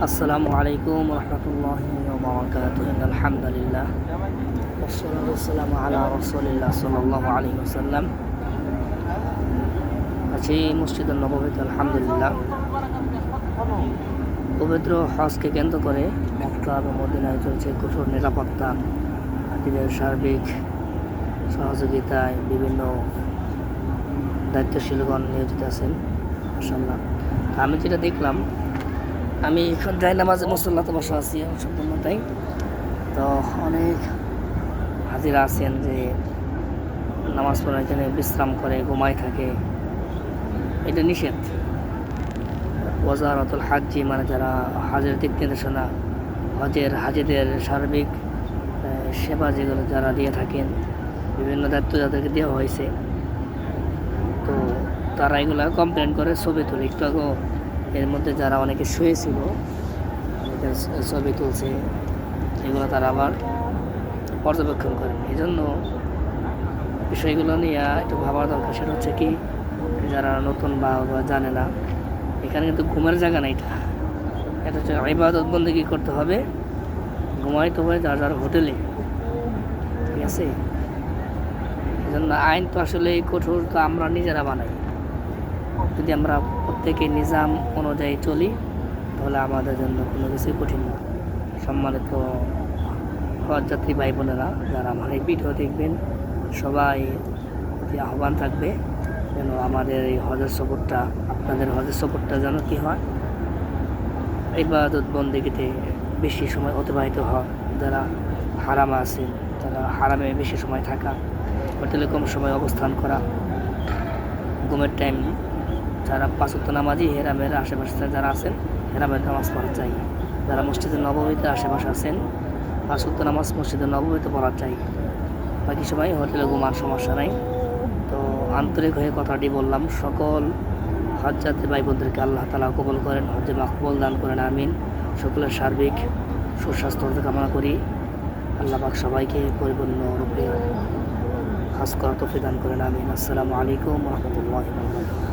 আসসালামু আলাইকুম রহমতুল্লাহি ওয়া বারাকাতুহু আলহামদুলিল্লাহ ওয়াসসালাতু ওয়াসসালামু আলা রাসূলিল্লাহ সাল্লাল্লাহু আলাইহি ওয়াসাল্লাম। আছি মসজিদুন নববীতে আলহামদুলিল্লাহ। পবিত্র হজকে কেন্দ্র করে মক্কা এবং মদিনায় চলছে কঠোর নিরাপত্তা, হাজিদের সার্বিক সহযোগিতায় বিভিন্ন দায়িত্বশীলগণ নিয়োজিত আছেন মাশাআল্লাহ। আমি যেটা দেখলাম, আমি এখন যাই নামাজে মুসল্লাতে বসে আছি সম্পূর্ণ তাই। তো অনেক হাজিরা আছেন যে নামাজ পড়ে এখানে বিশ্রাম করে ঘুমায় থাকে, এটা নিষেধ। ওয়াজারাতুল হাজ্জি মানে যারা হাজের দিক নির্দেশনা, হাজিদের সার্বিক সেবা যেগুলো যারা দিয়ে থাকেন, বিভিন্ন দায়িত্ব যাদেরকে দেওয়া হয়েছে, তো তারা এগুলো কমপ্লেন করে ছবি তুলে। একটু আগে এর মধ্যে যারা অনেকে শুয়েছিল ছবি তুলছে, এগুলো তারা আবার পর্যবেক্ষণ করেন। এই জন্য বিষয়গুলো নিয়ে একটু ভাবার দরকার। সেটা হচ্ছে কি, যারা নতুন বা জানে না, এখানে কিন্তু ঘুমের জায়গা না, এটা হচ্ছে ইবাদত বন্দেগী করতে হবে, ঘুমাইতে হবে যার যার হোটেলে, ঠিক আছে। এই জন্য আইন তো আসলে কঠোর তো আমরা নিজেরা বানাই। যদি আমরা প্রত্যেকে নিজাম অনুযায়ী চলি, তাহলে আমাদের জন্য কোনো কিছুই কঠিন না। সম্মানিত হজযাত্রী ভাই বোনেরা, যারা আমার এই ভিডিও দেখবেন, সবাই আহ্বান থাকবে যেন আমাদের এই হজের সফরটা, আপনাদের হজের সফরটা যেন কী হয়, ইবাদত বন্দেগীতে বেশি সময় অতিবাহিত হয়। যারা হারামে আছেন, তারা হারামে বেশি সময় থাকা, হোটেলে কম সময় অবস্থান করা, ঘুমের টাইম, যারা 5 ওয়াক্ত নামাজি হেরামের আশেপাশে যারা আছেন, হেরামের নামাজ পড়া চাই। যারা মসজিদে নববীতে আশেপাশে আছেন, 5 ওয়াক্ত নামাজ মসজিদে নববীতে পড়া চাই। বাকি সময় হোটেলে ঘুমার সমস্যা নাই। তো আন্তরিক হয়ে কথাটি বললাম। সকল হজযাত্রী ভাই বোনদেরকে আল্লাহ তাআলা কবুল করেন, হজ্জে মাকবুল দান করেন, আমিন। সকলের সার্বিক সুস্বাস্থ্য কামনা করি। আল্লাহ পাক সবাইকে পরিপূর্ণরূপে হজ করার তৌফিক দান করেন, আমিন। আসসালামু আলাইকুম ওয়া রাহমাতুল্লাহি ওয়া বারাকাতুহু।